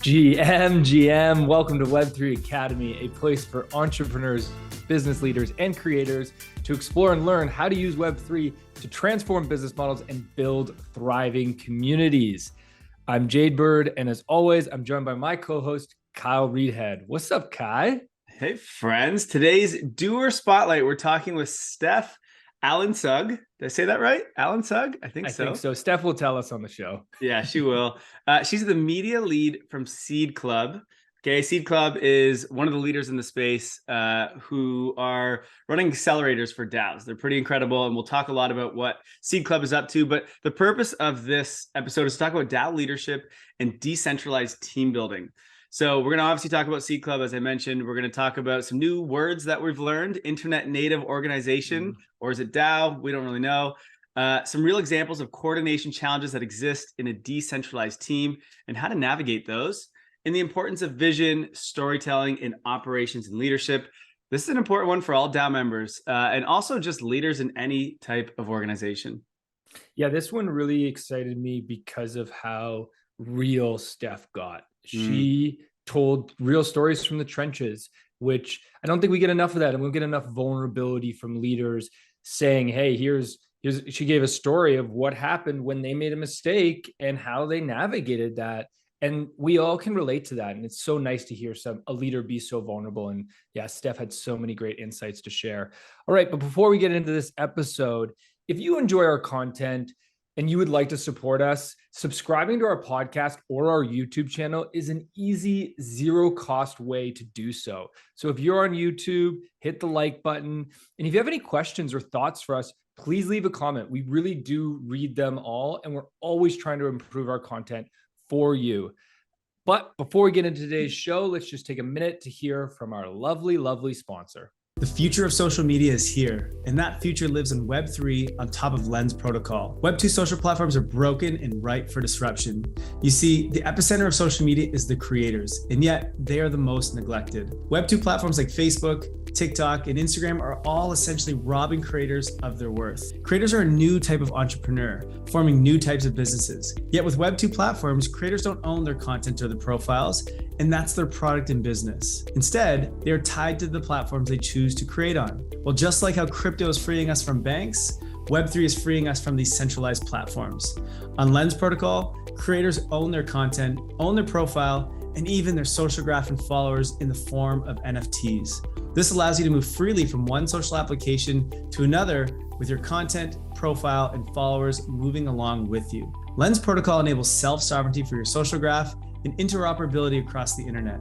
GM, welcome to Web3 Academy, a place for entrepreneurs, business leaders, and creators to explore and learn how to use Web3 to transform business models and build thriving communities. I'm Jade Bird, and as always, I'm joined by my co-host, Kyle Reedhead. What's up, Kai? Hey, friends. Today's Doer Spotlight, we're talking with Steph Alinsug. Did I say that right? Alinsug? I think so. Steph will tell us on the show. Yeah, she will. She's the media lead from Seed Club. Okay, Seed Club is one of the leaders in the space who are running accelerators for DAOs. They're pretty incredible, and we'll talk a lot about what Seed Club is up to. But the purpose of this episode is to talk about DAO leadership and decentralized team building. So we're going to obviously talk about Seed Club, as I mentioned. We're going to talk about some new words that we've learned: internet native organization, or is it DAO? We don't really know. Some real examples of coordination challenges that exist in a decentralized team and how to navigate those, and the importance of vision, storytelling, and operations and leadership. This is an important one for all DAO members and also just leaders in any type of organization. Yeah, this one really excited me because of how real Steph got. She told real stories from the trenches, which I don't think we get enough of that. And we'll get enough vulnerability from leaders saying, hey, she gave a story of what happened when they made a mistake and how they navigated that. And we all can relate to that. And it's so nice to hear a leader be so vulnerable. And yeah, Steph had so many great insights to share. All right, but before we get into this episode, if you enjoy our content and you would like to support us, subscribing to our podcast or our YouTube channel is an easy, zero-cost way to do so. So if you're on YouTube, hit the like button. And if you have any questions or thoughts for us, please leave a comment. We really do read them all, and we're always trying to improve our content for you. But before we get into today's show, let's just take a minute to hear from our lovely, lovely sponsor. The future of social media is here, and that future lives in Web3 on top of Lens protocol. Web2 social platforms are broken and ripe for disruption. You see, the epicenter of social media is the creators, and yet they are the most neglected. Web2 platforms like Facebook, TikTok, and Instagram are all essentially robbing creators of their worth. Creators are a new type of entrepreneur, forming new types of businesses. Yet with Web2 platforms, creators don't own their content or the profiles, and that's their product and business. Instead, they are tied to the platforms they choose to create on. Well, just like how crypto is freeing us from banks, Web3 is freeing us from these centralized platforms. On Lens protocol, creators own their content, own their profile, and even their social graph and followers in the form of NFTs. This allows you to move freely from one social application to another with your content, profile, and followers moving along with you. Lens protocol enables self-sovereignty for your social graph and interoperability across the internet.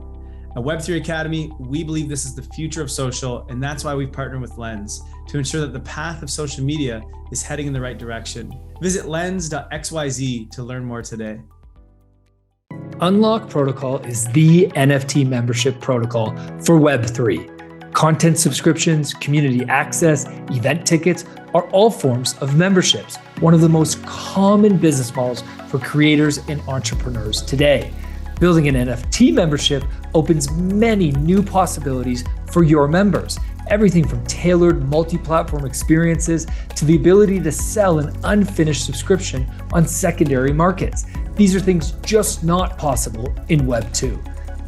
At Web3 Academy, we believe this is the future of social, and that's why we've partnered with Lens to ensure that the path of social media is heading in the right direction. Visit lens.xyz to learn more today. Unlock Protocol is the NFT membership protocol for Web3. Content subscriptions, community access, event tickets are all forms of memberships, one of the most common business models for creators and entrepreneurs today. Building an NFT membership opens many new possibilities for your members. Everything from tailored multi-platform experiences to the ability to sell an unfinished subscription on secondary markets. These are things just not possible in Web 2.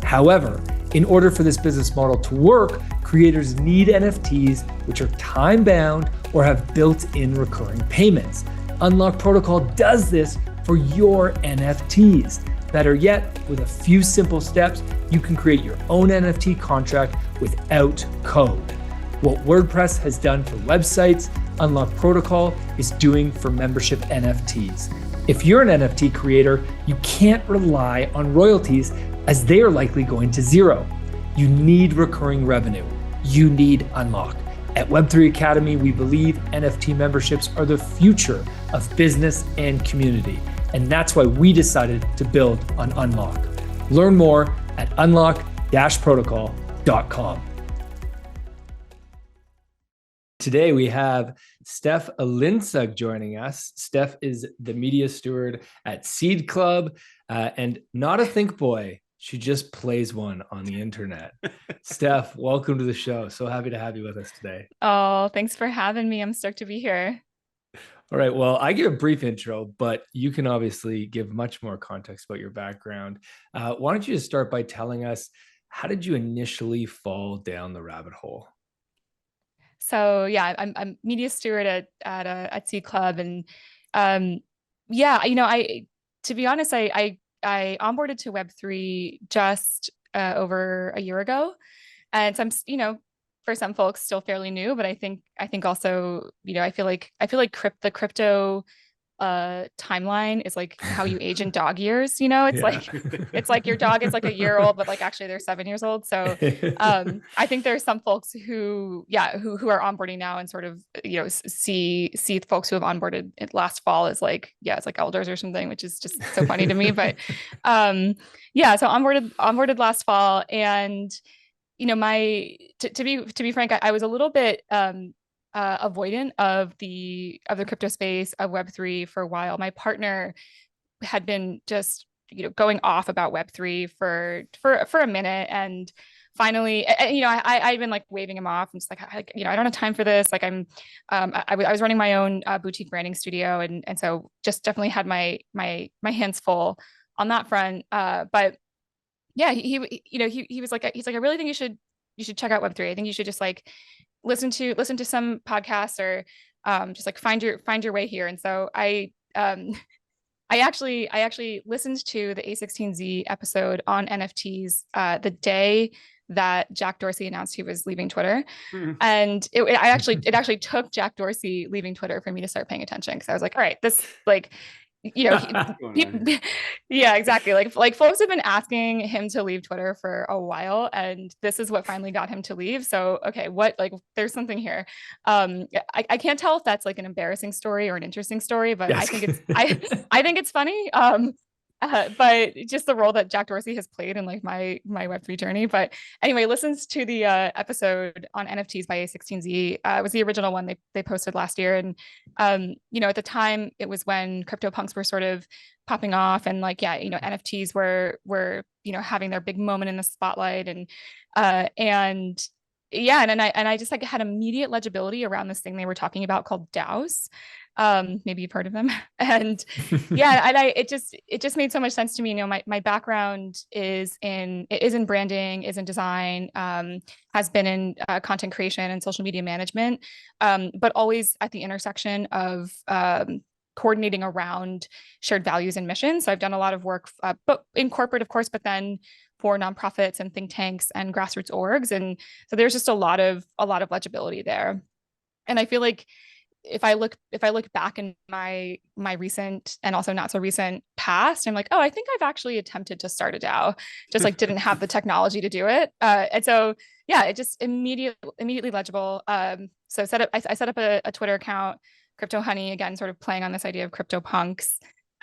However, in order for this business model to work, creators need NFTs which are time-bound or have built-in recurring payments. Unlock Protocol does this for your NFTs. Better yet, with a few simple steps, you can create your own NFT contract without code. What WordPress has done for websites, Unlock Protocol is doing for membership NFTs. If you're an NFT creator, you can't rely on royalties as they are likely going to zero. You need recurring revenue. You need Unlock. At Web3 Academy, we believe NFT memberships are the future of business and community. And that's why we decided to build on Unlock. Learn more at unlock-protocol.com. Today we have Steph Alinsug joining us. Steph is the media steward at Seed Club and not a think boy. She just plays one on the internet. Steph, welcome to the show. So happy to have you with us today. Oh, thanks for having me. I'm stoked to be here. All right. Well, I give a brief intro, but you can obviously give much more context about your background. Why don't you just start by telling us, how did you initially fall down the rabbit hole? So yeah, I'm media steward at Seed Club, and yeah, I to be honest, I onboarded to Web3 just over a year ago, and so I'm for some folks still fairly new, but I think also I feel like the crypto timeline is like how you age in dog years. It's like your dog is like a year old, but like actually they're 7 years old. So I think there's some folks who are onboarding now and sort of see folks who have onboarded it last fall as like it's like elders or something, which is just so funny to me. But so onboarded last fall, and to be frank, I was a little bit avoidant of the crypto space, of Web3 for a while. My partner had been just going off about Web3 for a minute, and finally, I'd been like waving him off and just like I don't have time for this. Like I was running my own boutique branding studio, and so just definitely had my hands full on that front. But yeah, he was like, I really think you should check out Web3. I think you should just like listen to some podcasts, or just like find your way here. And so I actually listened to the A16Z episode on NFTs the day that Jack Dorsey announced he was leaving Twitter. And it actually took Jack Dorsey leaving Twitter for me to start paying attention, because I was like, all right, this like yeah, exactly. Like folks have been asking him to leave Twitter for a while, and this is what finally got him to leave. So, okay, there's something here. I can't tell if that's like an embarrassing story or an interesting story, but yes. I think it's funny. But just the role that Jack Dorsey has played in like my Web3 journey. But anyway, listens to the episode on NFTs by A16Z. It was the original one they posted last year. And, at the time it was when CryptoPunks were sort of popping off, and like, NFTs were having their big moment in the spotlight. And I just like had immediate legibility around this thing they were talking about called DAOs. Maybe you've heard of them. And it just made so much sense to me. My background is in branding, is in design, has been in content creation and social media management, but always at the intersection of coordinating around shared values and missions. So I've done a lot of work, but in corporate, of course, but then for nonprofits and think tanks and grassroots orgs. And so there's just a lot of legibility there. And I feel like if I look back in my recent and also not so recent past, I'm like, oh, I think I've actually attempted to start a DAO, just like didn't have the technology to do it. And so yeah, it just immediately legible. So I set up a Twitter account, Crypto Honey, again, sort of playing on this idea of CryptoPunks,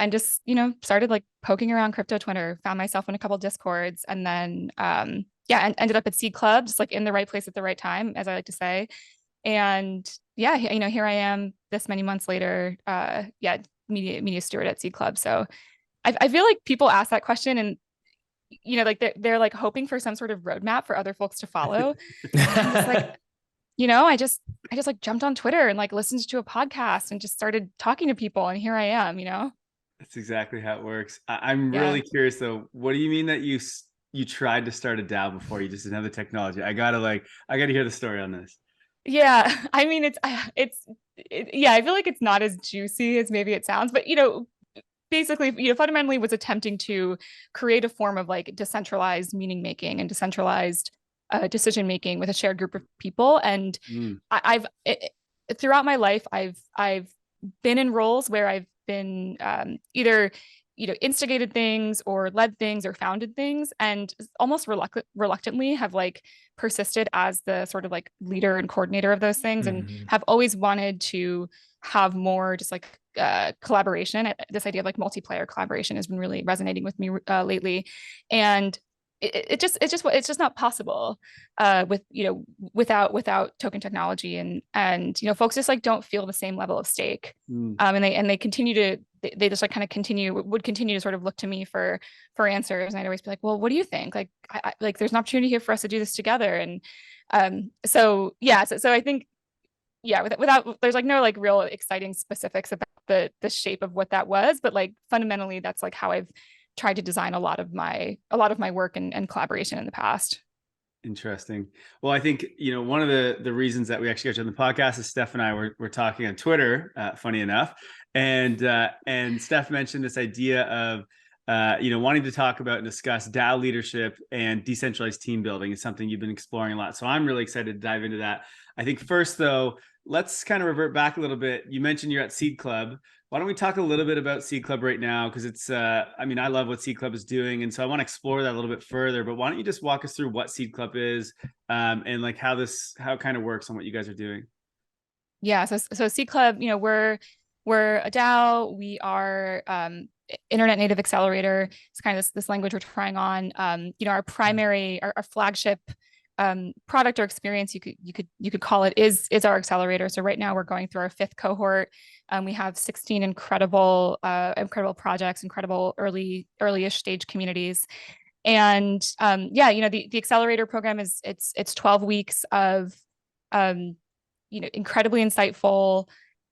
and just started like poking around crypto Twitter, found myself in a couple of Discords, and then and ended up at Seed Club, just like in the right place at the right time, as I like to say. And yeah, here I am this many months later, media steward at Seed Club. So I feel like people ask that question, and like they're like hoping for some sort of roadmap for other folks to follow. I'm just like, I just like jumped on Twitter and like listened to a podcast and just started talking to people, and here I am. That's exactly how it works. I'm really curious though. What do you mean that you tried to start a DAO before, you just didn't have the technology? I gotta hear the story on this. Yeah, I mean, I feel like it's not as juicy as maybe it sounds, but basically, fundamentally was attempting to create a form of like decentralized meaning making and decentralized decision making with a shared group of people. And I've throughout my life, I've been in roles where I've been either instigated things or led things or founded things, and almost reluctantly have like persisted as the sort of like leader and coordinator of those things, and have always wanted to have more just like collaboration. This idea of like multiplayer collaboration has been really resonating with me lately. And it's just not possible without token technology, and folks just like don't feel the same level of stake. And they continue to just like kind of would continue to sort of look to me for answers. And I'd always be like, well, what do you think? Like, like there's an opportunity here for us to do this together. And so I think yeah, without there's like no like real exciting specifics about the shape of what that was, but like fundamentally that's like how I've tried to design a lot of my work and collaboration in the past. Interesting. Well, I think, one of the reasons that we actually got you on the podcast is Steph and I were talking on Twitter, funny enough. And Steph mentioned this idea of, wanting to talk about and discuss DAO leadership and decentralized team building is something you've been exploring a lot. So I'm really excited to dive into that. I think first, though, let's kind of revert back a little bit. You mentioned you're at Seed Club. Why don't we talk a little bit about Seed Club right now? Because it's, I love what Seed Club is doing. And so I want to explore that a little bit further. But why don't you just walk us through what Seed Club is, and like how it kind of works and what you guys are doing? Yeah. So Seed Club, we're a DAO. We are internet native accelerator. It's kind of this language we're trying on. Our primary, our flagship product or experience, you could call it, is our accelerator. So right now we're going through our 5th cohort. We have 16 incredible projects, incredible early-ish stage communities. And the accelerator program it's 12 weeks of incredibly insightful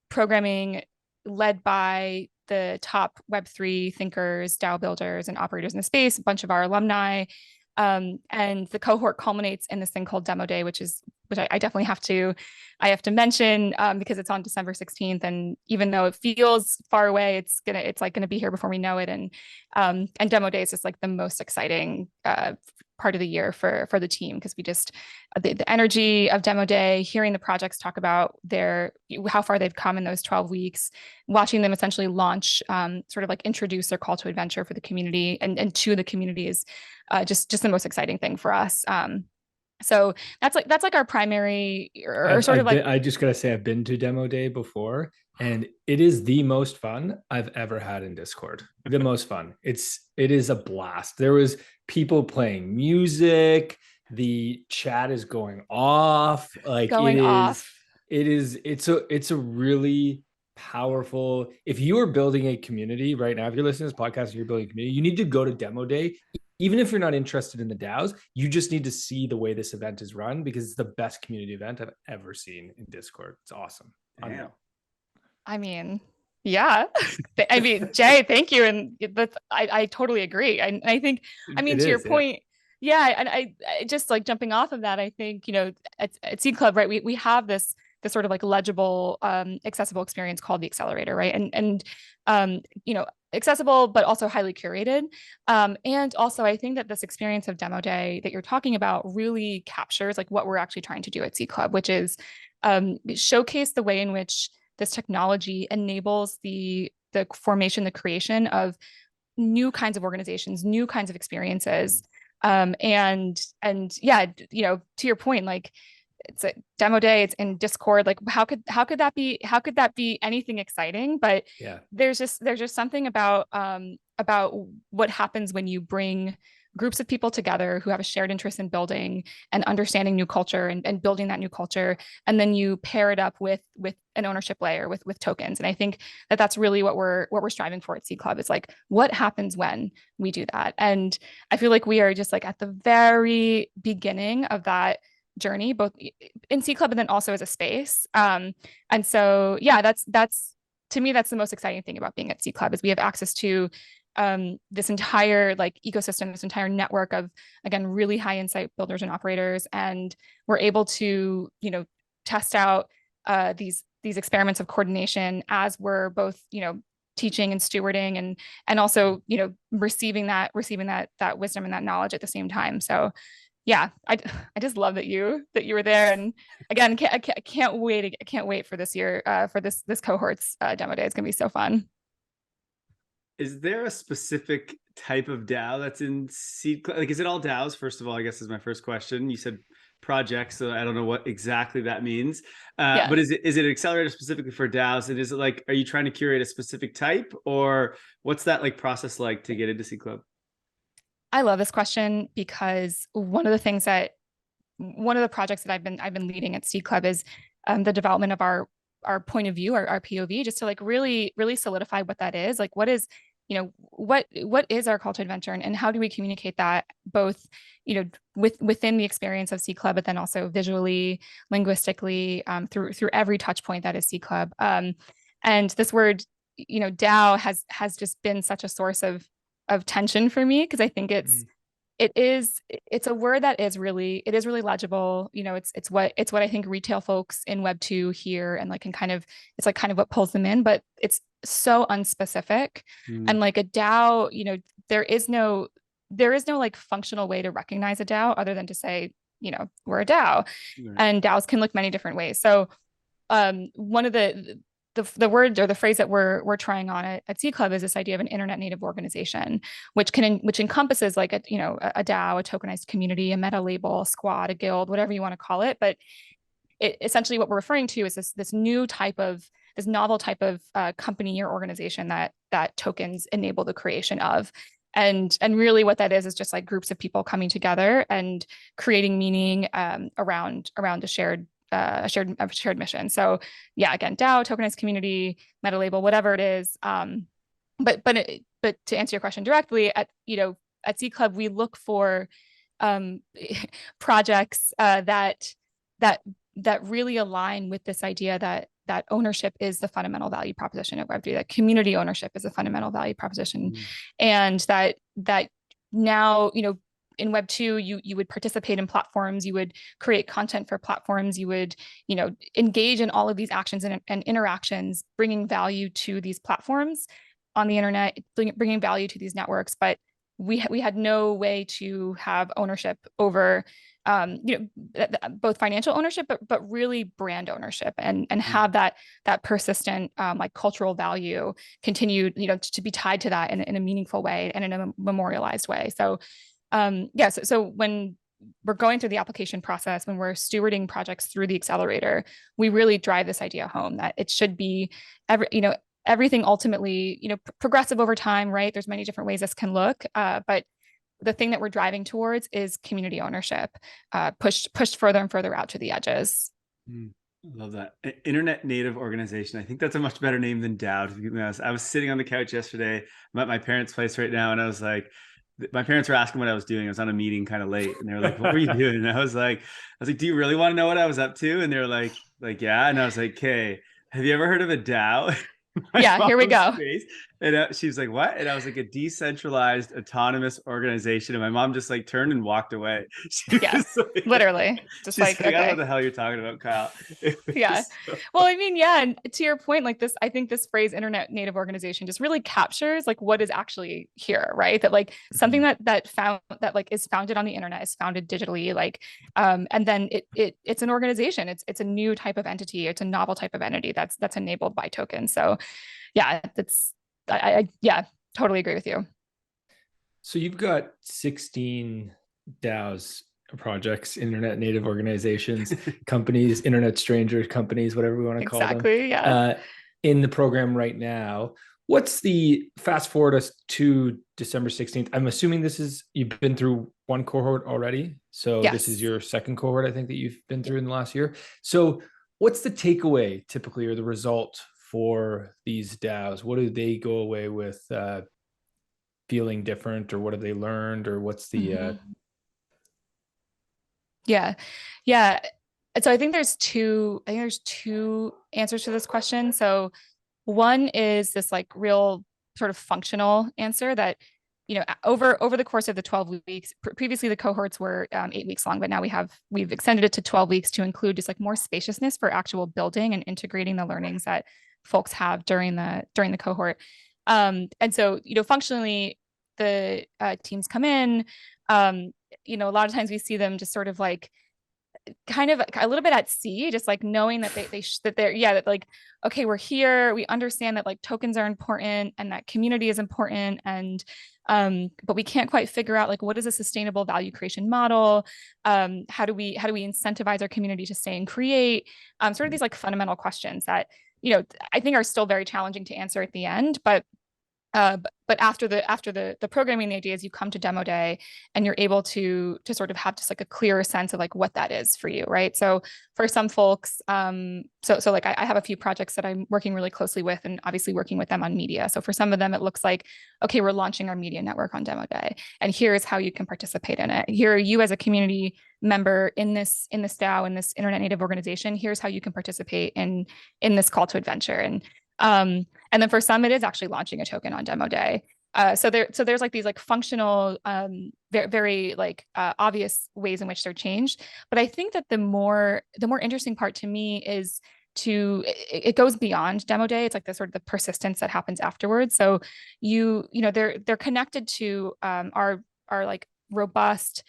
programming led by the top Web3 thinkers, DAO builders, and operators in the space, a bunch of our alumni. And the cohort culminates in this thing called Demo Day, which I definitely have to mention because it's on December 16th. And even though it feels far away, it's gonna be here before we know it. And Demo Day is just like the most exciting part of the year for the team, because we just the energy of Demo Day, hearing the projects talk about how far they've come in those 12 weeks, watching them essentially launch, sort of like introduce their call to adventure for the community and to the community is just the most exciting thing for us. So that's like our primary I just gotta say, I've been to Demo Day before, and it is the most fun I've ever had in Discord. The most fun. It is a blast. There was people playing music. The chat is going off. Like it's a really powerful. If you are building a community right now, if you're listening to this podcast and you're building a community, you need to go to Demo Day. Even if you're not interested in the DAOs, you just need to see the way this event is run, because it's the best community event I've ever seen in Discord. It's awesome. Yeah. Yeah. Jay, thank you. And I totally agree. I think, to your point, yeah. And I just like jumping off of that, I think, at Seed Club, right, we have this sort of like legible, accessible experience called the accelerator, right? And accessible, but also highly curated. And also I think that this experience of Demo Day that you're talking about really captures like what we're actually trying to do at Seed Club, which is showcase the way in which this technology enables the formation, the creation of new kinds of organizations, new kinds of experiences. And yeah, to your point, like it's a Demo Day, it's in Discord. Like how could that be anything exciting? But yeah, there's just something about what happens when you bring groups of people together who have a shared interest in building and understanding new culture and building that new culture. And then you pair it up with an ownership layer with tokens. And I think that that's really what we're striving for at Seed Club. It's like, what happens when we do that? And I feel like we are just like at the very beginning of that journey, both in Seed Club and then also as a space. And so, yeah, that's to me, that's the most exciting thing about being at Seed Club, is we have access to this entire like ecosystem, this entire network of, again, really high insight builders and operators. And we're able to, test out these experiments of coordination as we're both, teaching and stewarding and also, receiving that wisdom and that knowledge at the same time. So yeah, I just love that you were there. And again, I can't wait for this year, for this cohort's Demo Day. It's gonna be so fun. Is there a specific type of DAO that's in Seed Club? Like, is it all DAOs? First of all, I guess is my first question. You said projects, so I don't know what exactly that means. Yeah. But is it an accelerator specifically for DAOs? And is it like, are you trying to curate a specific type, or what's that like process like to get into Seed Club? I love this question because one of the projects that I've been leading at Seed Club is the development of our point of view, our POV, just to like really solidify what that is. Like, what is what is our call to adventure, and how do we communicate that both, within the experience of Seed Club, but then also visually, linguistically, through every touch point that is Seed Club. And this word, DAO has just been such a source of tension for me, because I think it's a word that is really legible. It's what I think retail folks in Web 2 hear, and it's kind of what pulls them in, but it's so unspecific. And like a DAO, there is no like functional way to recognize a DAO other than to say, we're a DAO. Right. And DAOs can look many different ways. So one of the word or the phrase that we're trying on at Seed Club is this idea of an internet native organization, which encompasses like a DAO, a tokenized community, a meta label, a squad, a guild, whatever you want to call it. But essentially what we're referring to is this novel type of company or organization that tokens enable the creation of. And really what that is just like groups of people coming together and creating meaning around a shared mission. So yeah, again, DAO, tokenized community, meta label, whatever it is. But to answer your question directly, at Seed Club, we look for projects that really align with this idea that ownership is the fundamental value proposition of Web3, that community ownership is a fundamental value proposition, and that now, in Web 2, you would participate in platforms, you would create content for platforms, you would, engage in all of these actions and interactions, bringing value to these platforms on the internet, bringing value to these networks. But we had no way to have ownership over, both financial ownership, but really brand ownership, and have that persistent like cultural value continue, to be tied to that in a meaningful way and in a memorialized way. So so when we're going through the application process, when we're stewarding projects through the accelerator, we really drive this idea home that it should be everything ultimately, progressive over time, right? There's many different ways this can look, but the thing that we're driving towards is community ownership, pushed further and further out to the edges. I love that. Internet native organization. I think that's a much better name than DAO, to be honest. I was sitting on the couch yesterday. I'm at my parents' place right now, and I was like, my parents were asking what I was doing. I was on a meeting kind of late, and they were like, "What were you doing?" And I was like, "Do you really want to know what I was up to?" And they were like, "Yeah." And I was like, "Okay, have you ever heard of a DAO?" Yeah, here we go. Face. And she's like, "What?" And I was like, "A decentralized autonomous organization." And my mom just like turned and walked away. Yeah, like, literally. Just like, okay. I don't know what the hell you're talking about, Kyle. Yeah. Well, I mean, yeah. And to your point, like this, I think this phrase internet native organization just really captures like what is actually here, right? That like something that like is founded on the internet, is founded digitally, like, and then it's an organization. It's a new type of entity. It's a novel type of entity that's enabled by tokens. So yeah, I totally agree with you. So you've got 16 DAOs, projects, internet native organizations, companies, internet stranger companies, whatever we want to call them. Exactly, yeah. In the program right now. What's the fast forward us to December 16th? I'm assuming you've been through one cohort already. So yes. This is your second cohort, I think, that you've been through in the last year. So what's the takeaway typically, or the result for these DAOs? What do they go away with feeling different, or what have they learned, or what's the Yeah. So I think there's two answers to this question. So one is this like real sort of functional answer that, over the course of the 12 weeks, previously the cohorts were 8 weeks long, but now we've extended it to 12 weeks to include just like more spaciousness for actual building and integrating the learnings that folks have during the cohort. And so, functionally, the teams come in, a lot of times we see them just sort of like kind of a little bit at sea, just like knowing that that like, okay, we're here. We understand that like tokens are important and that community is important. And, but we can't quite figure out like, what is a sustainable value creation model? How do we incentivize our community to stay and create? Sort of these like fundamental questions that, I think are still very challenging to answer at the end, but But after the programming, the ideas, you come to demo day and you're able to sort of have just like a clearer sense of like what that is for you, right? So for some folks, so like I have a few projects that I'm working really closely with, and obviously working with them on media. So for some of them, it looks like, okay, we're launching our media network on demo day, and here's how you can participate in it. Here, you as a community member in this DAO, in this internet native organization, here's how you can participate in this call to adventure. And then for some, it is actually launching a token on demo day. So there's like these like functional, very, very like obvious ways in which they're changed. But I think that the more interesting part to me is it goes beyond demo day. It's like the sort of the persistence that happens afterwards. So they're connected to our like robust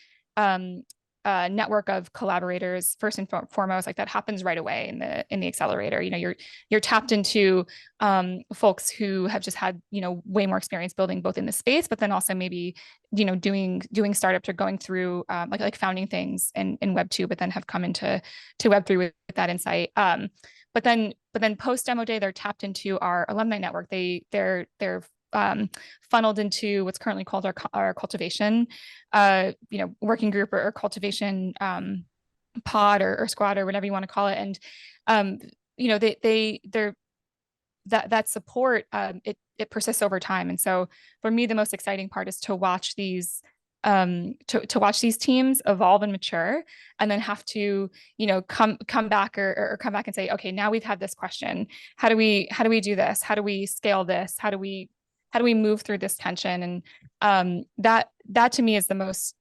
network of collaborators first and foremost. Like that happens right away in the accelerator. You're tapped into folks who have just had way more experience building both in the space, but then also maybe doing startups or going through like founding things in Web 2, but then have come into Web 3 with that insight. But then post demo day, they're tapped into our alumni network. They're funneled into what's currently called our cultivation, working group or cultivation pod or squad or whatever you want to call it. And they're that support, it persists over time. And so for me, the most exciting part is to watch these to watch these teams evolve and mature, and then have to come back or come back and say, okay, now we've had this question. How do we do this? How do we scale this? How do we move through this tension? And that to me is the most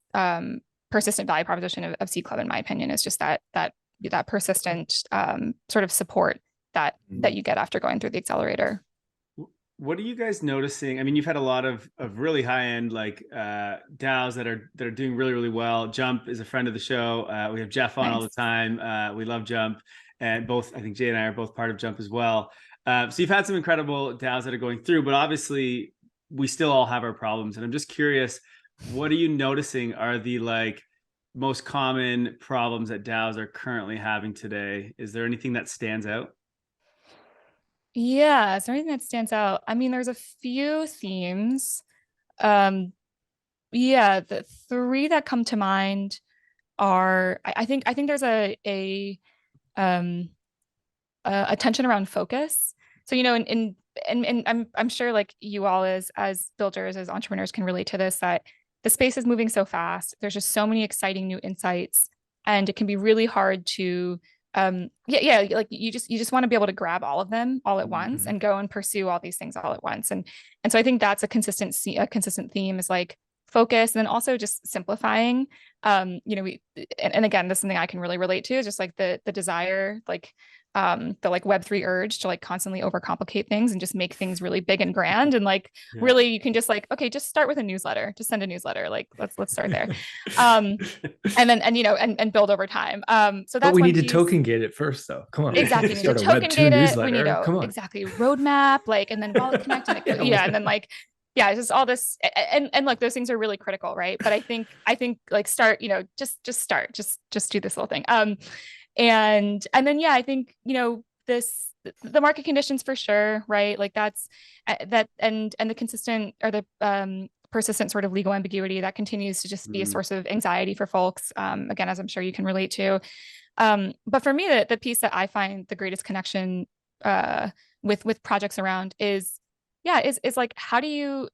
persistent value proposition of Seed Club, in my opinion, is just that persistent sort of support that you get after going through the accelerator. What are you guys noticing? I mean, you've had a lot of really high end like DAOs that are doing really, really well. Jump is a friend of the show. We have Jeff on all the time. We love Jump, and I think Jay and I are both part of Jump as well. So you've had some incredible DAOs that are going through, but obviously we still all have our problems. And I'm just curious, what are you noticing are the like most common problems that DAOs are currently having today? Is there anything that stands out? Yeah, is there anything that stands out? I mean, there's a few themes. The three that come to mind are, I think there's a tension around focus. So, and I'm sure like you all as builders, as entrepreneurs can relate to this, that the space is moving so fast. There's just so many exciting new insights, and it can be really hard to like you just want to be able to grab all of them all at once and go and pursue all these things all at once. And so I think that's a consistent theme is like focus, and then also just simplifying. And again, this is something I can really relate to, is just like the desire, like the like Web3 urge to like constantly overcomplicate things and just make things really big and grand. And like, really, you can just like, okay, just start with a newsletter, just send a newsletter. Like, let's start there. And then, and build over time. So that's, but we need to token gate it first though. Come on. Exactly. We need to token gate it. We need to exactly roadmap, like, and then wallet connect. And then like, yeah, it's just all this. And look, those things are really critical. Right. But I think like start, just start, just do this little thing. And then, I think, the market conditions for sure, right? Like that's that, and the consistent or the persistent sort of legal ambiguity that continues to just be a source of anxiety for folks. Again, as I'm sure you can relate to. But for me, the piece that I find the greatest connection with projects around is like, how do you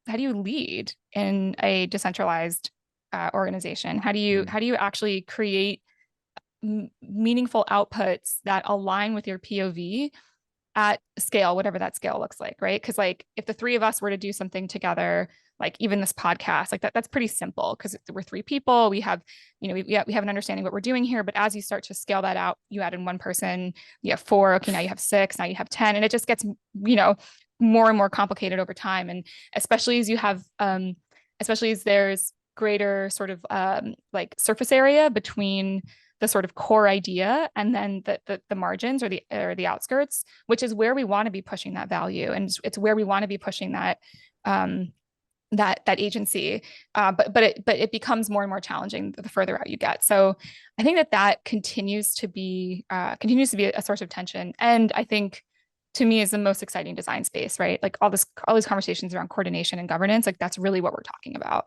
lead in a decentralized organization? How do you actually create meaningful outputs that align with your POV at scale, whatever that scale looks like, right? Because like if the three of us were to do something together, like even this podcast, like that's pretty simple because we're three people. We have, we have an understanding what we're doing here. But as you start to scale that out, you add in one person, you have 4, okay, now you have 6, now you have 10, and it just gets, more and more complicated over time. And especially as you have, especially as there's greater sort of like surface area between the sort of core idea and then the margins or the outskirts, which is where we want to be pushing that value, and it's where we want to be pushing that that agency. But it becomes more and more challenging the further out you get. So I think that continues to be a source of tension. And I think to me is the most exciting design space, right? Like all these conversations around coordination and governance, like that's really what we're talking about.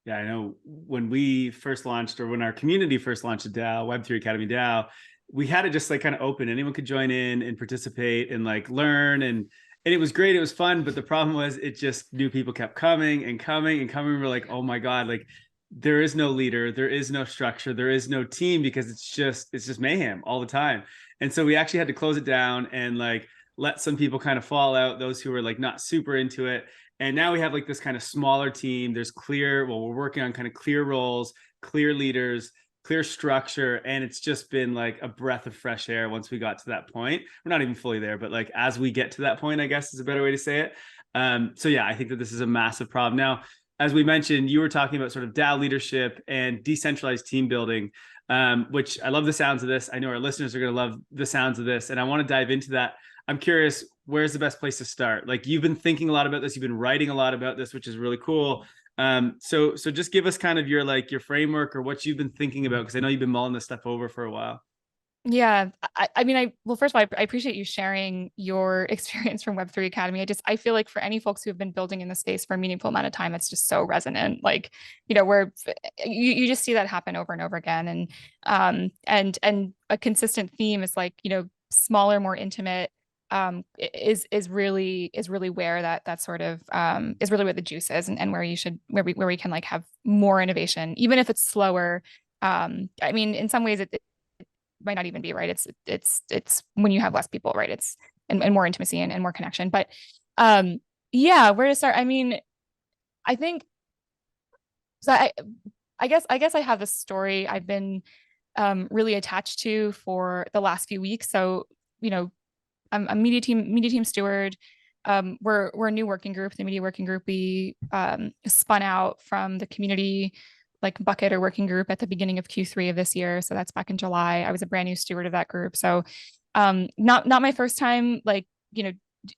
Yeah, I know when we first launched, or when our community first launched a DAO, Web3 Academy DAO, we had it just like kind of open. Anyone could join in and participate and like learn, and it was great. It was fun, but the problem was it just new people kept coming and coming and coming. We're like, oh my God, like there is no leader, there is no structure, there is no team, because it's just mayhem all the time. And so we actually had to close it down and like let some people kind of fall out, those who were like not super into it. And now we have like this kind of smaller team. There's we're working on kind of clear roles, clear leaders, clear structure. And it's just been like a breath of fresh air once we got to that point. We're not even fully there, but like as we get to that point, I guess is a better way to say it. So yeah, I think that this is a massive problem. Now, as we mentioned, you were talking about sort of DAO leadership and decentralized team building, which I love the sounds of this. I know our listeners are going to love the sounds of this. And I want to dive into that. I'm curious, where's the best place to start? Like you've been thinking a lot about this, you've been writing a lot about this, which is really cool. So just give us kind of your framework or what you've been thinking about, because I know you've been mulling this stuff over for a while. Yeah, I mean, well, first of all, I appreciate you sharing your experience from Web3 Academy. I feel like for any folks who have been building in the space for a meaningful amount of time, it's just so resonant. Like, where you just see that happen over and over again. And a consistent theme is like, smaller, more intimate, is really where that sort of is really where the juice is, and where we can like have more innovation, even if it's slower. I mean, in some ways it might not even be right. It's when you have less people, right? It's and more intimacy and more connection. But yeah, where to start? I mean, I think so. I guess I have this story I've been really attached to for the last few weeks. So I'm a media team steward. We're a new working group, the media working group. We spun out from the community like bucket or working group at the beginning of Q3 of this year. So that's back in July. I was a brand new steward of that group. So not my first time like,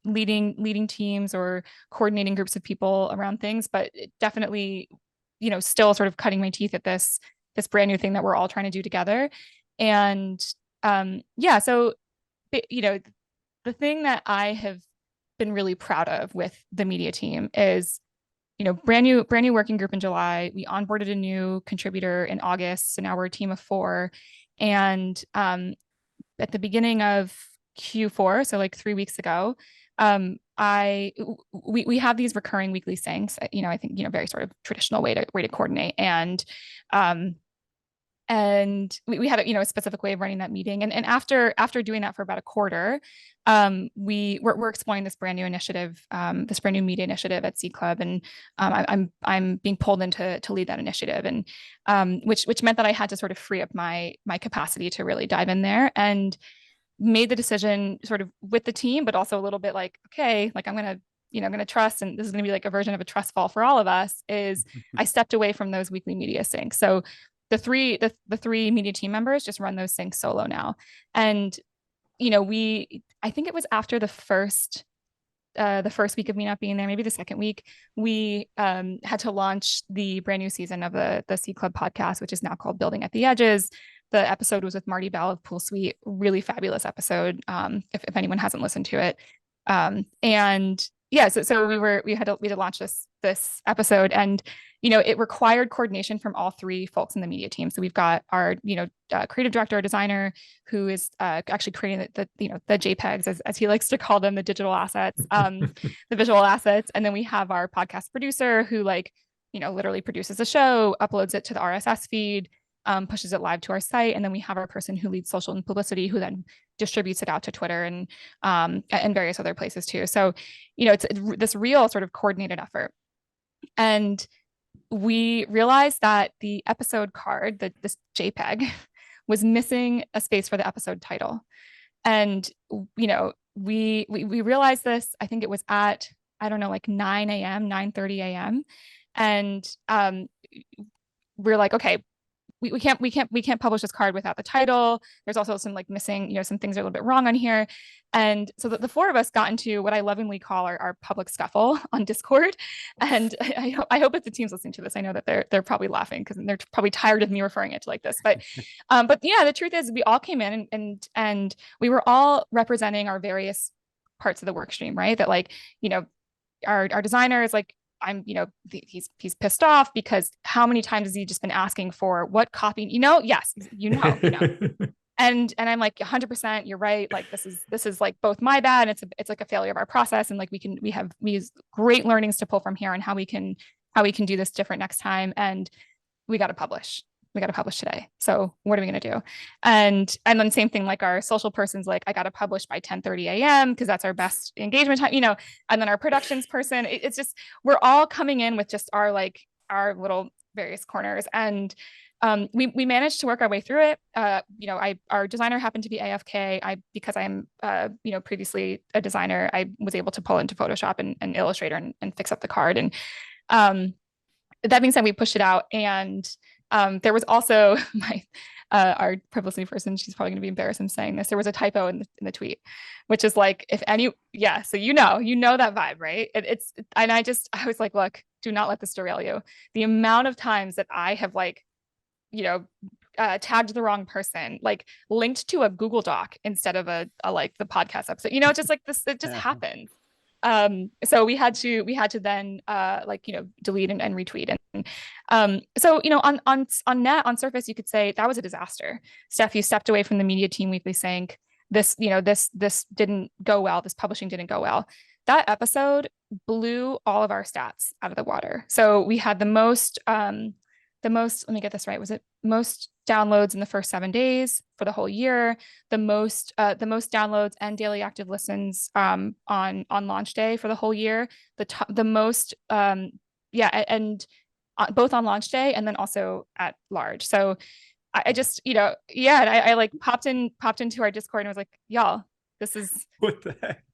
leading teams or coordinating groups of people around things, but definitely, still sort of cutting my teeth at this brand new thing that we're all trying to do together. And yeah, so, the thing that I have been really proud of with the media team is, brand new working group in July. We onboarded a new contributor in August. So now we're a team of 4. And at the beginning of Q4, so like 3 weeks ago, we have these recurring weekly syncs, I think, very sort of traditional way to coordinate. And we had a specific way of running that meeting. And after doing that for about a quarter, we're exploring this brand new initiative, this brand new media initiative at Seed Club, and I'm being pulled in to lead that initiative, and which meant that I had to sort of free up my capacity to really dive in there, and made the decision sort of with the team, but also a little bit like, okay, like I'm gonna trust, and this is gonna be like a version of a trust fall for all of us. Is I stepped away from those weekly media syncs, so the three media team members just run those syncs solo now. And I think it was after the first week of me not being there, maybe the second week, we had to launch the brand new season of the Seed Club podcast, which is now called Building at the Edges. The episode was with Marty Bell of Pool Suite, really fabulous episode. If anyone hasn't listened to it, and yeah, so we had to launch this episode, and it required coordination from all 3 folks in the media team. So we've got our creative director, designer, who is actually creating the JPEGs, as he likes to call them, the digital assets, the visual assets, and then we have our podcast producer who literally produces a show, uploads it to the RSS feed, pushes it live to our site, and then we have our person who leads social and publicity, who then distributes it out to Twitter and various other places too. So, it's this real sort of coordinated effort. And we realized that the episode card, this JPEG, was missing a space for the episode title. And we realized this. I think it was at, I don't know, like 9 a.m., 9:30 a.m. And we're like, okay, we can't publish this card without the title. There's also some like missing, you know, some things are a little bit wrong on here. And so the four of us got into what I lovingly call our public scuffle on Discord. And I hope if the team's listening to this, I know that they're probably laughing because they're probably tired of me referring it to like this. But yeah, the truth is we all came in and we were all representing our various parts of the work stream, right? That like, you know, our designer is like, he's pissed off because how many times has he just been asking for what copy, you know? Yes, you know. And I'm like 100%, you're right. Like this is like both my bad. And it's like a failure of our process. And like we use great learnings to pull from here and how we can do this different next time. And we got to publish. We got to publish today. So what are we going to do? And then same thing, like our social person's like, I got to publish by 10:30 a.m. because that's our best engagement time, you know, and then our productions person, it's just, we're all coming in with just our little various corners. And we managed to work our way through it. You know, our designer happened to be AFK. Because I'm, you know, previously a designer, I was able to pull into Photoshop and Illustrator and fix up the card. And that being said, we pushed it out. And there was also our publicity person, she's probably going to be embarrassed in saying this. There was a typo in the tweet, which is like, so you know that vibe, right? And I was like, look, do not let this derail you. The amount of times that I have like, you know, tagged the wrong person, like linked to a Google Doc instead of a like the podcast episode, you know, just like this, it just happens. So we had to then like, you know, delete and retweet. And so, you know, on surface, you could say that was a disaster. Steph, you stepped away from the media team weekly saying this, you know, this didn't go well. This publishing didn't go well. That episode blew all of our stats out of the water. So we had the most, let me get this right. Was it most downloads in the first 7 days for the whole year? The most downloads and daily active listens on launch day for the whole year. The most, and both on launch day and then also at large. So I just, you know, yeah, and I like popped into our Discord and was like, y'all, this is what the heck?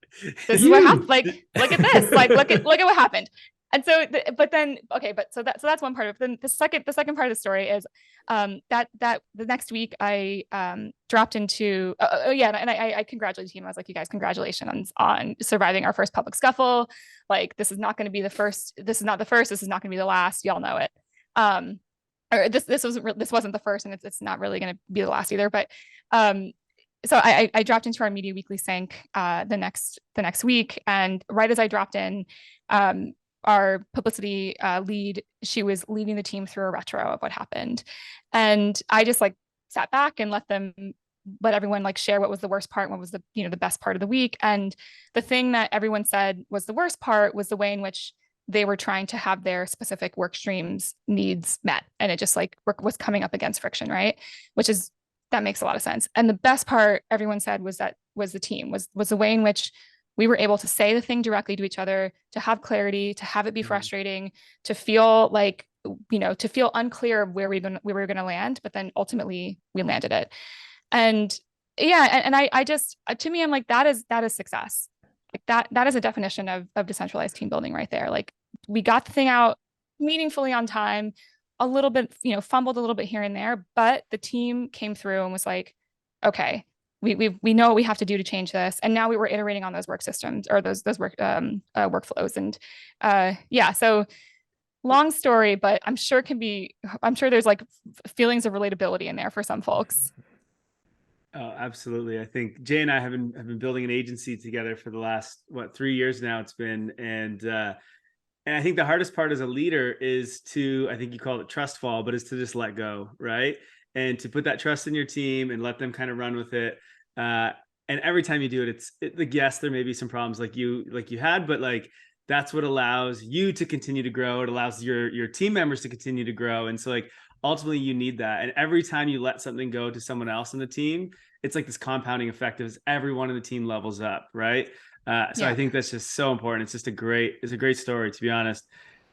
This is what happened. Like, look at this. Like, look at what happened. And so, so that's one part of it. Then the second part of the story is that the next week I dropped into and I congratulated the team. I was like, you guys, congratulations on surviving our first public scuffle. Like, this is not going to be the first. This is not the first. This is not going to be the last. Y'all know it. Or this wasn't the first, and it's not really going to be the last either. But so I dropped into our media weekly sync the next week, and right as I dropped in, our publicity lead, she was leading the team through a retro of what happened. And I just like sat back and let everyone like share what was the worst part and what was the best part of the week. And the thing that everyone said was the worst part was the way in which they were trying to have their specific work streams needs met. And it just like was coming up against friction, right? That makes a lot of sense. And the best part everyone said was the team, was the way in which we were able to say the thing directly to each other, to have clarity, to have it be frustrating, to feel like, you know, to feel unclear of where we were going to land, but then ultimately we landed it. And yeah, and I just, to me, I'm like, that is success. Like that is a definition of decentralized team building right there. Like, we got the thing out meaningfully on time, a little bit, you know, fumbled a little bit here and there, but the team came through and was like, okay, we know what we have to do to change this. And now we were iterating on those work systems or those work workflows. And so long story, but I'm sure there's like feelings of relatability in there for some folks. Oh, absolutely. I think Jay and I have been building an agency together for the last 3 years now. It's been, and I think the hardest part as a leader is to, I think you call it trust fall, but is to just let go, right? And to put that trust in your team and let them kind of run with it. And every time you do it, like, yes, there may be some problems like you had, but like, that's what allows you to continue to grow. It allows your team members to continue to grow. And so like, ultimately you need that. And every time you let something go to someone else in the team, it's like this compounding effect as everyone in the team levels up. Right. I think that's just so important. It's just a great story, to be honest.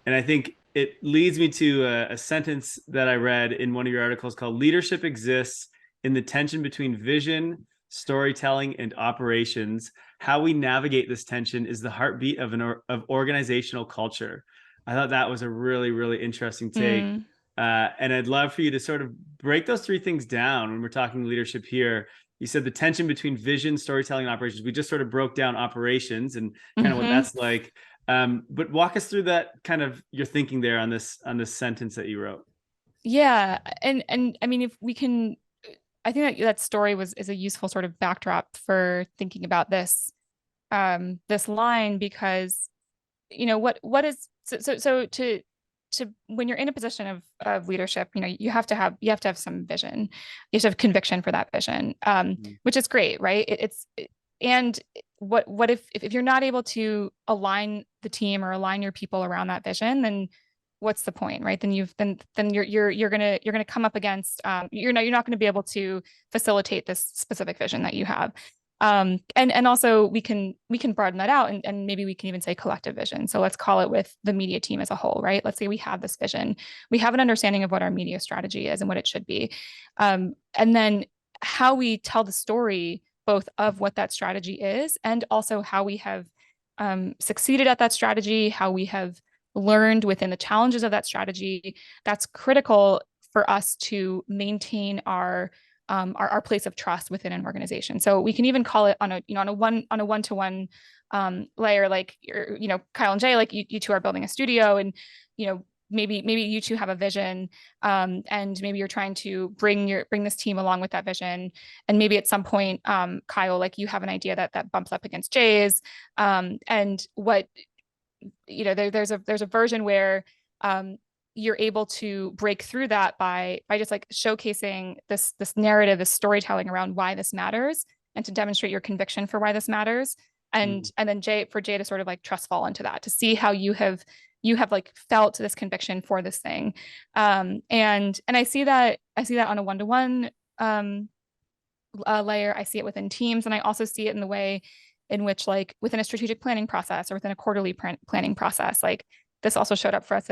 And I think it leads me to a sentence that I read in one of your articles called "Leadership exists in the tension between vision, storytelling, and operations. How we navigate this tension is the heartbeat of organizational culture." I thought that was a really, really interesting take. And I'd love for you to sort of break those three things down when we're talking leadership here. You said the tension between vision, storytelling, and operations. We just sort of broke down operations and kind of what that's like. But walk us through that kind of your thinking there on this sentence that you wrote. Yeah. And I mean, if we can, I think that story is a useful sort of backdrop for thinking about this, this line, because, you know, what is, so to when you're in a position of leadership, you know, you have to have some vision, you have to have conviction for that vision, which is great, right? And what if you're not able to align the team or align your people around that vision, then what's the point, right? Then you're gonna come up against, you're not gonna be able to facilitate this specific vision that you have. And also we can broaden that out, and maybe we can even say collective vision. So let's call it with the media team as a whole, right? Let's say we have this vision, we have an understanding of what our media strategy is and what it should be. And then how we tell the story, both of what that strategy is and also how we have succeeded at that strategy, how we have learned within the challenges of that strategy. That's critical for us to maintain our place of trust within an organization. So we can even call it on a one-to-one layer, like Kyle and Jay, like you two are building a studio, and maybe you two have a vision, and maybe you're trying to bring this team along with that vision, and maybe at some point, Kyle, like you have an idea that bumps up against Jay's, and what there's a version where you're able to break through that by just like showcasing this narrative, this storytelling around why this matters, and to demonstrate your conviction for why this matters. And then Jay to sort of like trust fall into that, to see how you have like felt this conviction for this thing. And I see that on a one-to-one layer. I see it within teams, and I also see it in the way in which, like, within a strategic planning process or within a quarterly planning process. Like, this also showed up for us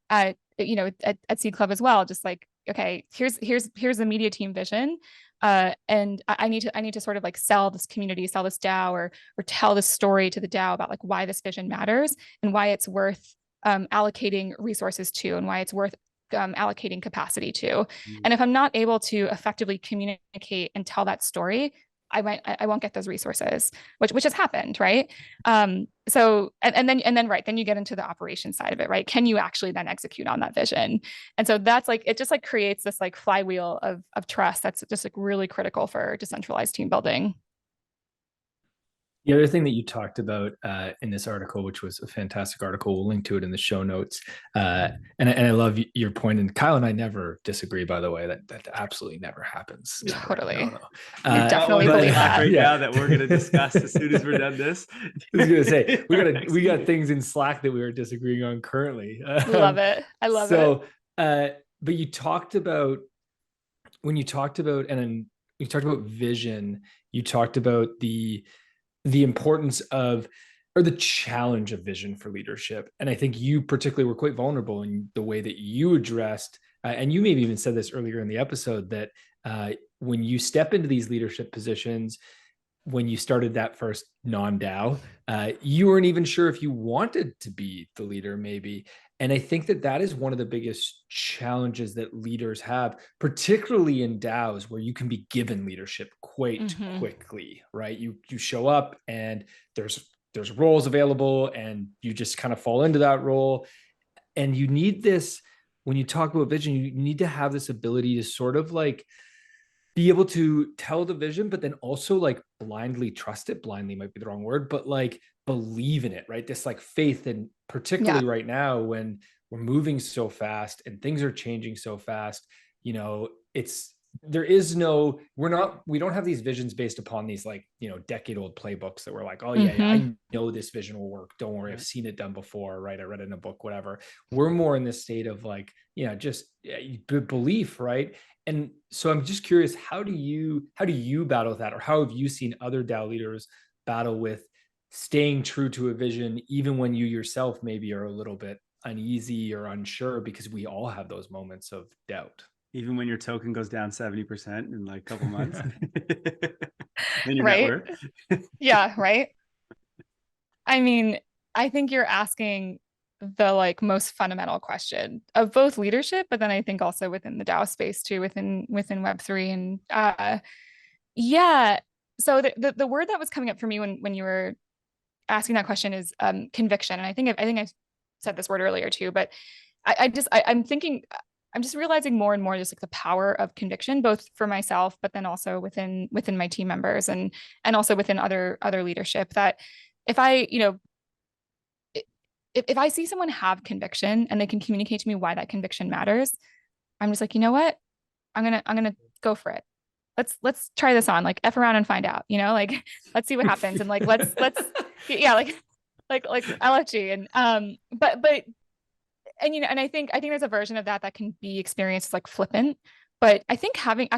at Seed Club as well. Just like, okay, here's the media team vision, and I need to sort of like sell this community, sell this DAO, or tell this story to the DAO about like why this vision matters and why it's worth allocating resources to, and why it's worth allocating capacity to. And if I'm not able to effectively communicate and tell that story, I won't get those resources, which has happened, right? So then you get into the operation side of it, right? Can you actually then execute on that vision? And so that's like, it just like creates this like flywheel of trust that's just like really critical for decentralized team building. The other thing that you talked about in this article, which was a fantastic article, we'll link to it in the show notes. And I love your point. And Kyle and I never disagree, by the way. That absolutely never happens. Totally. No. I definitely believe that. Now that we're going to discuss as soon as we're done this. I was going to say, we got things in Slack that we are disagreeing on currently. Love it. I love it. But you talked about, when you talked about vision, you talked about the importance of, or the challenge of vision for leadership. And I think you particularly were quite vulnerable in the way that you addressed, and you maybe even said this earlier in the episode, that when you step into these leadership positions, when you started that first non-DAO, you weren't even sure if you wanted to be the leader, maybe. And I think that is one of the biggest challenges that leaders have, particularly in DAOs, where you can be given leadership quite quickly, right? You show up and there's roles available, and you just kind of fall into that role. And you need this, when you talk about vision, you need to have this ability to sort of like be able to tell the vision, but then also like blindly trust it. Blindly might be the wrong word, but like believe in it, right? This like faith, and particularly right now when we're moving so fast and things are changing so fast, we don't have these visions based upon these like, decade old playbooks that we're like, oh yeah, I know this vision will work. Don't worry. I've seen it done before, right? I read it in a book, whatever. We're more in this state of like, just belief, right? And so I'm just curious, how do you battle that? Or how have you seen other DAO leaders battle with staying true to a vision, even when you yourself maybe are a little bit uneasy or unsure, because we all have those moments of doubt. Even when your token goes down 70% in like a couple months. In your right? network. Yeah, right. I mean, I think you're asking the like most fundamental question of both leadership, but then I think also within the DAO space too, within Web3. And yeah, so the word that was coming up for me when you were asking that question is conviction. And I think I said this word earlier too, but I'm thinking, I'm just realizing more and more just like the power of conviction, both for myself, but then also within my team members and also within other leadership, that if I, you know, if I see someone have conviction and they can communicate to me why that conviction matters, I'm just like, you know what, I'm gonna go for it. Let's try this on, like F around and find out, you know, like let's see what happens. And like, let's yeah, like LFG. And but and you know, and I think there's a version of that can be experienced as like flippant, but I think having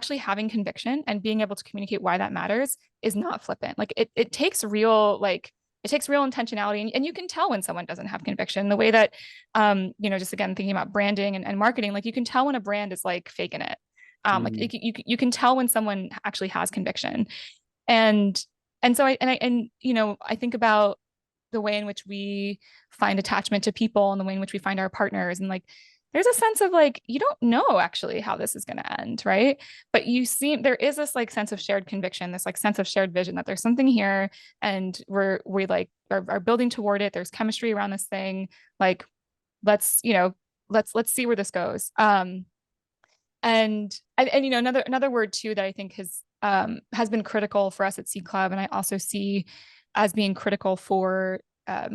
conviction and being able to communicate why that matters is not flippant. Like it takes real, like it takes real intentionality, and you can tell when someone doesn't have conviction, the way that you know, just again thinking about branding and marketing, like you can tell when a brand is like faking it. Like you can tell when someone actually has conviction. And so I you know, I think about the way in which we find attachment to people and the way in which we find our partners, and like there's a sense of like, you don't know actually how this is going to end, right? But there is this like sense of shared conviction, this like sense of shared vision that there's something here, and we like are building toward it. There's chemistry around this thing. Like let's see where this goes. And you know, another word too that I think has been critical for us at Seed Club, and I also see as being critical for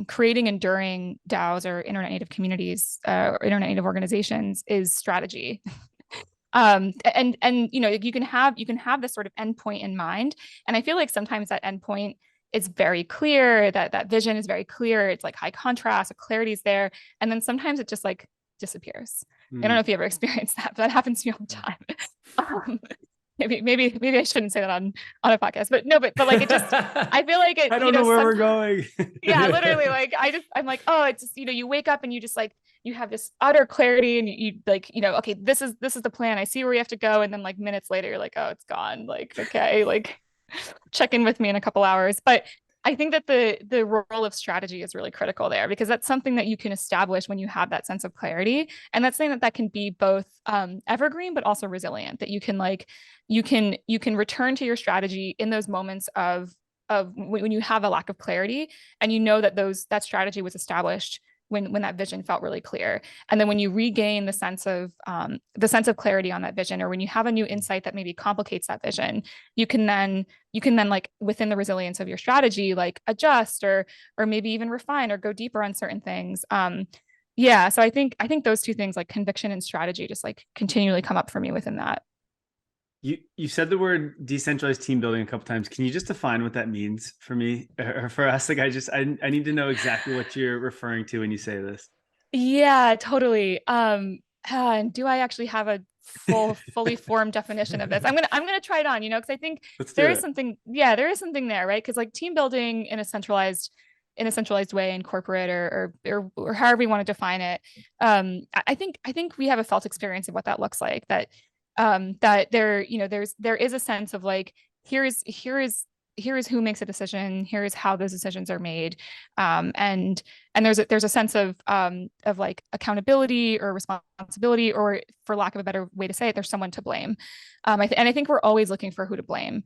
creating enduring DAOs or internet native communities or internet native organizations, is strategy. And you know, you can have this sort of endpoint in mind, and I feel like sometimes that endpoint is very clear, that vision is very clear. It's like high contrast, the clarity is there, and then sometimes it just like disappears. I don't know if you ever experienced that, but that happens to me all the time. Maybe I shouldn't say that on a podcast, but like it just, I feel like it, I don't know where we're going. Yeah, literally, like I'm like, oh, it's just, you know, you wake up and you just like, you have this utter clarity, and you like, you know, okay, this is the plan. I see where we have to go. And then like minutes later, you're like, oh, it's gone. Like, okay, like check in with me in a couple hours. But I think that the role of strategy is really critical there, because that's something that you can establish when you have that sense of clarity. And that's something that can be both evergreen, but also resilient, that you can like, you can return to your strategy in those moments of when you have a lack of clarity, and you know that that strategy was established when that vision felt really clear. And then when you regain the sense of clarity on that vision, or when you have a new insight that maybe complicates that vision, you can then like within the resilience of your strategy, like adjust or maybe even refine or go deeper on certain things. Yeah. So I think those two things, like conviction and strategy, just like continually come up for me within that. You said the word decentralized team building a couple times. Can you just define what that means for me or for us? Like I need to know exactly what you're referring to when you say this. Yeah, totally. Do I actually have a fully formed definition of this? I'm gonna try it on, you know, because I think there is something there, right? Because like team building in a centralized way in corporate or however you want to define it, I think we have a felt experience of what that looks like, that there, you know, there is a sense of like, here is who makes a decision, here is how those decisions are made, and there's a sense of like accountability or responsibility, or for lack of a better way to say it, there's someone to blame. And I think we're always looking for who to blame,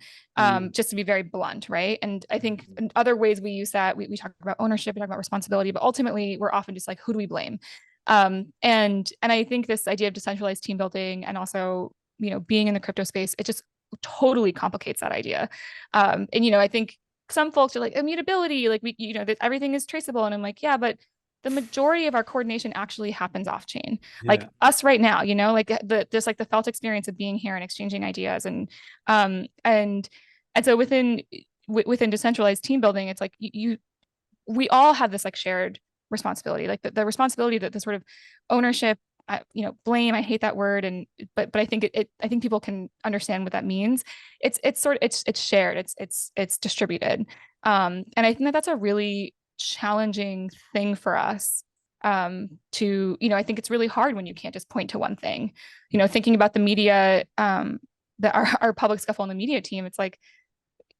just to be very blunt, right? And I think in other ways we use that, we talk about ownership, we talk about responsibility, but ultimately we're often just like, who do we blame? And I think this idea of decentralized team building, and also, you know, being in the crypto space, it just totally complicates that idea. And, you know, I think some folks are like, immutability, like we, you know, that everything is traceable. And I'm like, yeah, but the majority of our coordination actually happens off chain. Yeah. Like us right now, you know, like there's like the felt experience of being here and exchanging ideas. And so within decentralized team building, it's like we all have this like shared responsibility, like the responsibility, that the sort of ownership, you know, blame, I hate that word. But I think I think people can understand what that means. It's shared, it's distributed. And I think that's a really challenging thing for us, to, you know, I think it's really hard when you can't just point to one thing, you know, thinking about the media, that our public scuffle on the media team, it's like,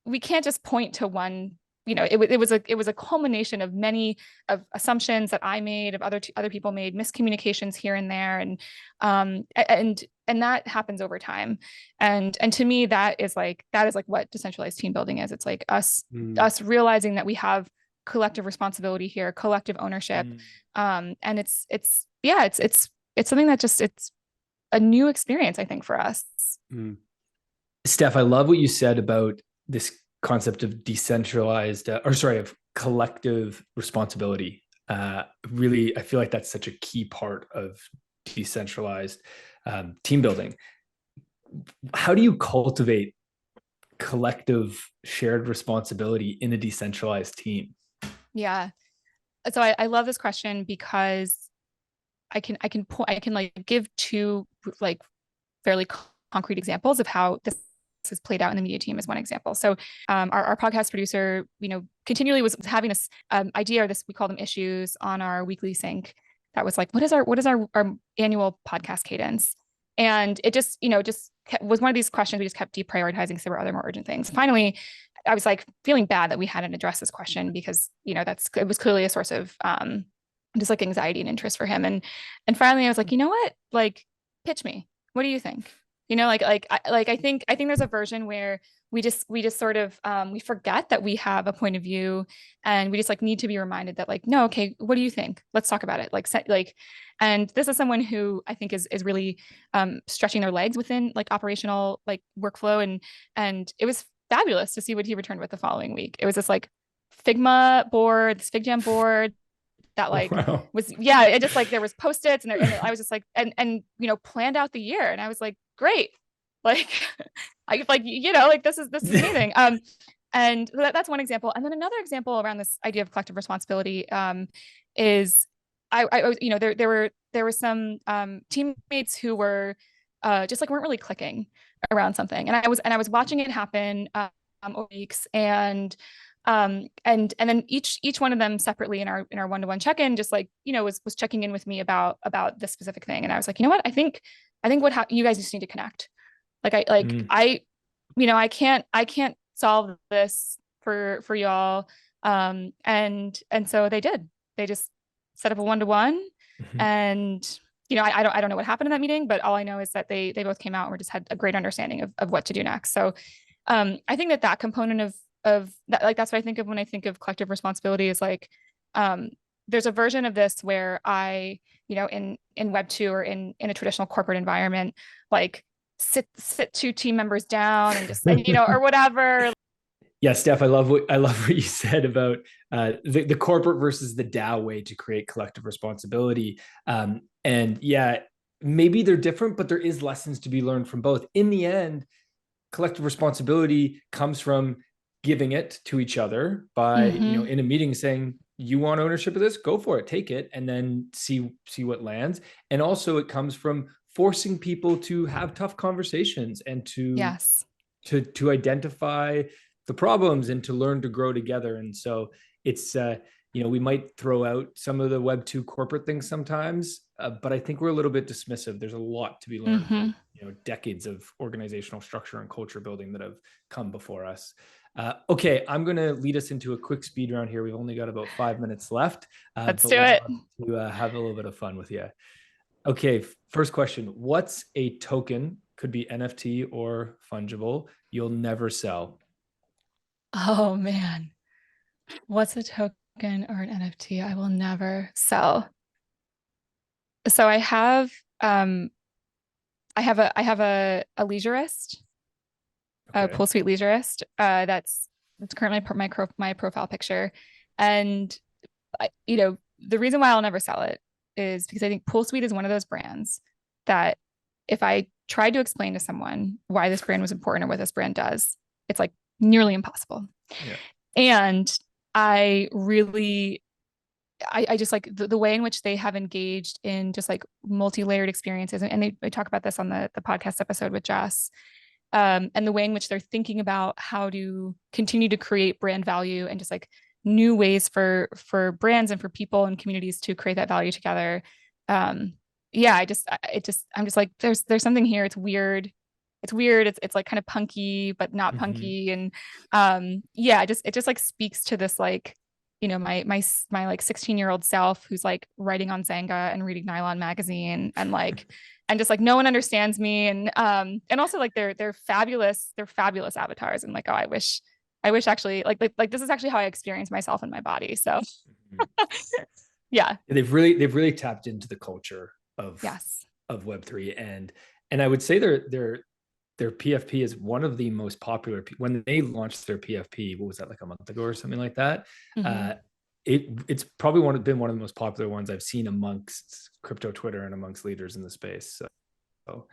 we can't just point to one it was a culmination of many of assumptions that I made, of other people made, miscommunications here and there, and that happens over time. And to me, that is like what decentralized team building is. It's like us realizing that we have collective responsibility here, collective ownership, and it's something that it's a new experience, I think, for us. Steph, I love what you said about this concept of decentralized, of collective responsibility. Really, I feel like that's such a key part of decentralized team building. How do you cultivate collective shared responsibility in a decentralized team? Yeah. So I love this question because I can like give two like fairly concrete examples of how this has played out in the media team as one example. So our podcast producer, continually was having this idea, or this, we call them issues, on our weekly sync. That was like, what is our annual podcast cadence? And it just was one of these questions we just kept deprioritizing because there were other more urgent things. Finally, I was like feeling bad that we hadn't addressed this question, because it was clearly a source of just like anxiety and interest for him. And finally I was like, you know what? Like, pitch me. What do you think? I think there's a version where we just sort of we forget that we have a point of view, and we just like need to be reminded that like, no, okay, what do you think? Let's talk about it. And this is someone who I think is really stretching their legs within like operational like workflow, and it was fabulous to see what he returned with the following week. It was this like Figma board, this FigJam board that like it just like there was Post-its and I was just like, and planned out the year, and I was like, great, like this is amazing. And that's one example. And then another example around this idea of collective responsibility is I was, there were some teammates who were just like weren't really clicking around something, and I was watching it happen over weeks, and then each one of them separately in our one-to-one check-in just like was checking in with me about this specific thing, and I was like, you know what, I think you guys just need to connect. I can't solve this for y'all, and so they just set up a one-to-one. And I don't know what happened in that meeting, but all I know is that they both came out and just had a great understanding of what to do next. So I think that component of that, like, that's what I think of when I think of collective responsibility, is like there's a version of this where I, in Web 2 or in a traditional corporate environment, like sit two team members down and just or whatever. Yeah, Steph, I love what you said about the corporate versus the DAO way to create collective responsibility. And yeah, maybe they're different, but there is lessons to be learned from both. In the end, collective responsibility comes from giving it to each other by, in a meeting saying, you want ownership of this, go for it, take it, and then see what lands. And also it comes from forcing people to have tough conversations and to identify the problems and to learn to grow together. And so it's, we might throw out some of the Web 2 corporate things sometimes, but I think we're a little bit dismissive. There's a lot to be learned from, decades of organizational structure and culture building that have come before us. Okay, I'm going to lead us into a quick speed round here. We've only got about 5 minutes left. Let's do it. To have a little bit of fun with you. Okay, first question. What's a token, could be NFT or fungible, you'll never sell? Oh man, what's a token or an NFT I will never sell? So I have a leisurist, a Pool Suite leisurist. That's currently my profile picture, and the reason why I'll never sell it is because I think Pool Suite is one of those brands that if I tried to explain to someone why this brand was important or what this brand does, it's like nearly impossible. Yeah. And I just like the way in which they have engaged in just like multi-layered experiences. And they talk about this on the podcast episode with Jess, and the way in which they're thinking about how to continue to create brand value and just like new ways for brands and for people and communities to create that value together. I'm just like, there's something here. It's weird. it's weird. It's like kind of punky, but not punky. And yeah, it just like speaks to this like, you know, my like 16-year-old self who's like writing on Zanga and reading Nylon magazine and like and just like no one understands me. And also like they're fabulous avatars. And like, oh, I wish actually like this is actually how I experience myself in my body. So yeah. They've really tapped into the culture of Yes. of Web3, and I would say their PFP is one of the most popular. When they launched their PFP, what was that, like a month ago or something like that? It's probably been one of the most popular ones I've seen amongst crypto Twitter and amongst leaders in the space. So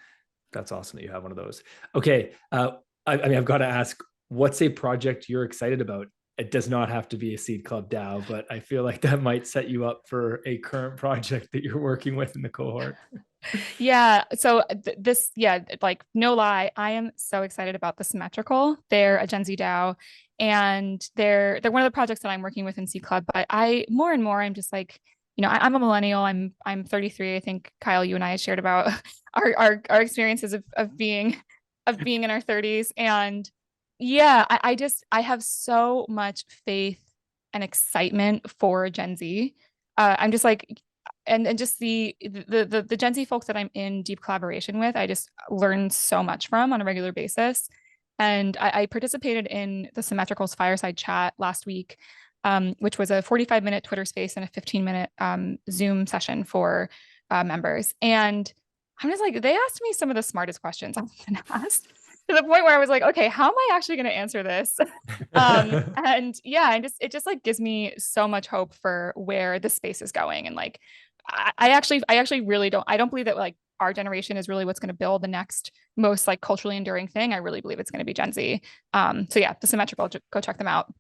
that's awesome that you have one of those. Okay, I mean, I've got to ask, what's a project you're excited about? It does not have to be a Seed Club DAO, but I feel like that might set you up for a current project that you're working with in the cohort. Yeah. So like no lie, I am so excited about the Symmetrical. They're a Gen Z DAO, and they're one of the projects that I'm working with in Seed Club. But more and more, I'm just like, you know, I'm a millennial. I'm 33. I think Kyle, you and I had shared about our experiences of being in our 30s. And yeah, I have so much faith and excitement for Gen Z. I'm just like, and just the Gen Z folks that I'm in deep collaboration with, I just learn so much from on a regular basis. And I participated in the Symmetrical's fireside chat last week, which was a 45-minute Twitter space and a 15-minute Zoom session for members. And I'm just like, they asked me some of the smartest questions I've been asked, to the point where I was like, okay, how am I actually going to answer this? And yeah, and it just like gives me so much hope for where the space is going. And like, I actually really don't believe that like our generation is really what's going to build the next most like culturally enduring thing. I really believe it's going to be Gen Z. So yeah, the Symmetrical, go check them out.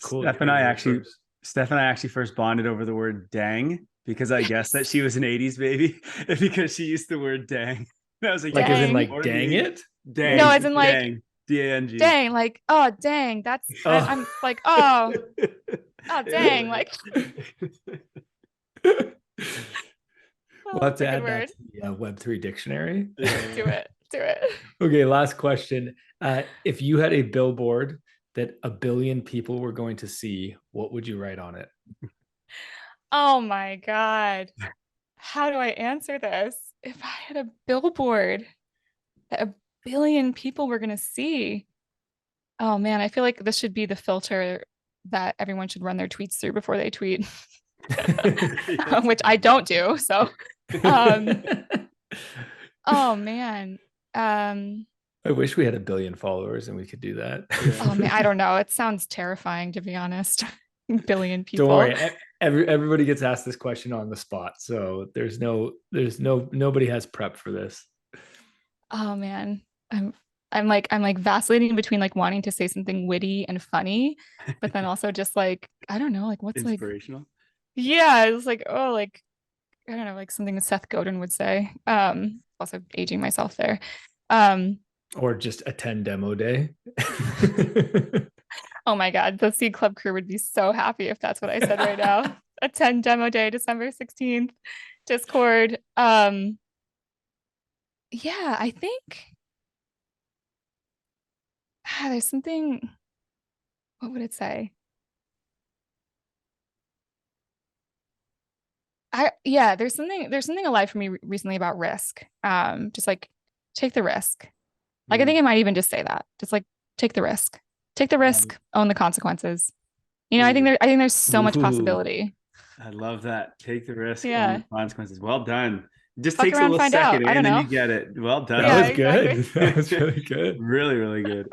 Cool. Steph and I actually first bonded over the word dang, because I guessed that she was an 80s baby because she used the word dang. And I was like as in like dang it? Dang. No, as in like dang. D-A-N-G. Dang, like, oh dang, that's I'm like, oh dang, like we'll have to add that to the Web3 dictionary. Do it. Okay, last question. If you had a billboard that 1 billion people were going to see, what would you write on it? Oh my God. How do I answer this? If I had a billboard that 1 billion people were going to see, oh man, I feel like this should be the filter that everyone should run their tweets through before they tweet, which I don't do. So, oh man. I wish we had 1 billion followers and we could do that. Oh man, I don't know. It sounds terrifying, to be honest. 1 billion people. Don't worry. Everybody gets asked this question on the spot. So nobody has prep for this. Oh man. I'm like vacillating between like wanting to say something witty and funny, but then also just like, I don't know, like what's inspirational. Like, yeah, it's like, oh, like, I don't know, like something Seth Godin would say. Also aging myself there. Or just attend demo day. Oh my God, the Seed Club crew would be so happy if that's what I said right now. Attend demo day, December 16th, Discord. Yeah, I think there's something, what would it say? There's something alive for me recently about risk. Just like take the risk. Like I think it might even just say that. Just like take the risk. Take the risk, own the consequences. You know, I think there's so much possibility. I love that. Take the risk, own the consequences. Well done. Just Fuck takes a little second and then you get it. Well done. That was good. That was really good. Really, really good.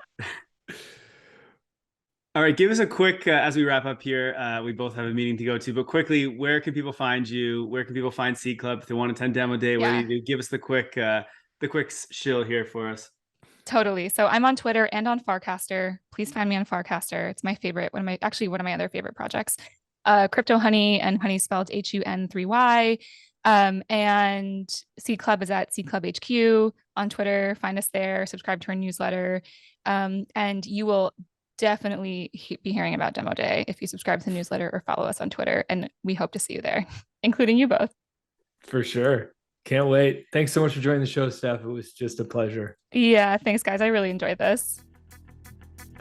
All right, give us a quick, as we wrap up here, we both have a meeting to go to, but quickly, where can people find you? Where can people find Seed Club if they want to attend demo day? What do you do? Give us the quick shill here for us. Totally. So I'm on Twitter and on Farcaster. Please find me on Farcaster. It's my favorite, one of my other favorite projects. Crypto Honey, and Honey spelled HUN3Y. And Seed Club is at Seed Club HQ on Twitter. Find us there, subscribe to our newsletter. And you will definitely be hearing about Demo Day if you subscribe to the newsletter or follow us on Twitter. And we hope to see you there, including you both. For sure. Can't wait. Thanks so much for joining the show, Steph. It was just a pleasure. Yeah, thanks, guys. I really enjoyed this.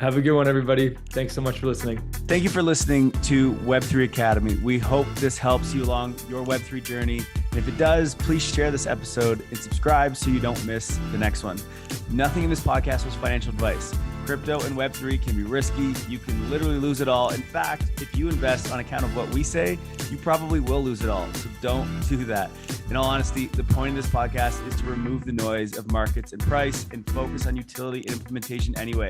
Have a good one, everybody. Thanks so much for listening. Thank you for listening to Web3 Academy. We hope this helps you along your Web3 journey. And if it does, please share this episode and subscribe so you don't miss the next one. Nothing in this podcast was financial advice. Crypto and Web3 can be risky. You can literally lose it all. In fact, if you invest on account of what we say, you probably will lose it all. So don't do that. In all honesty, the point of this podcast is to remove the noise of markets and price and focus on utility and implementation anyway.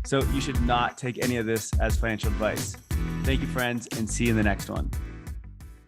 So you should not take any of this as financial advice. Thank you, friends, and see you in the next one.